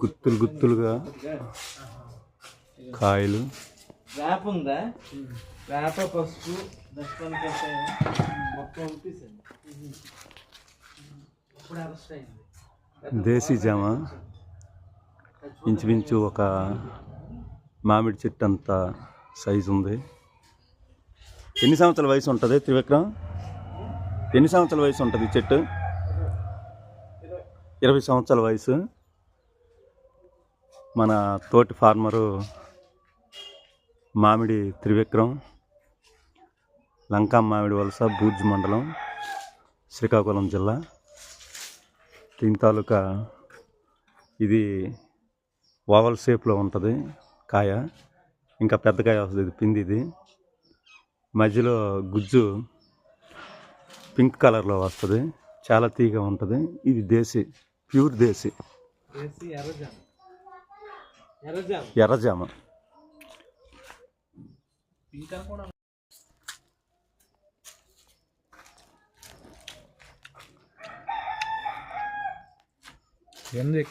గుత్తులు గుత్తులుగా కాయలు. వేప ఉందా? వేప పసుపు మొత్తం దేశీ జామ ఇంచుమించు ఒక మామిడి చెట్టు అంత సైజు ఉంది. ఎన్ని సంవత్సరాల వయసు ఉంటుంది త్రివిక్రమ్? ఎన్ని సంవత్సరాల వయసు ఉంటుంది ఈ చెట్టు? 20 సంవత్సరాల వయసు. మన తోటి ఫార్మరు మామిడి త్రివిక్రమ్, లంకా మామిడి వలస, బూర్జ్ మండలం, శ్రీకాకుళం జిల్లా. దీని తాలూకా ఇది ఓవల్ షేప్లో ఉంటుంది కాయ, ఇంకా పెద్ద కాయ వస్తుంది. ఇది పిండి. ఇది మధ్యలో గుజ్జు పింక్ కలర్లో వస్తుంది, చాలా తీగా ఉంటుంది. ఇది దేశీ, ప్యూర్ దేశీ ఎర్రజామ. ఎందుకు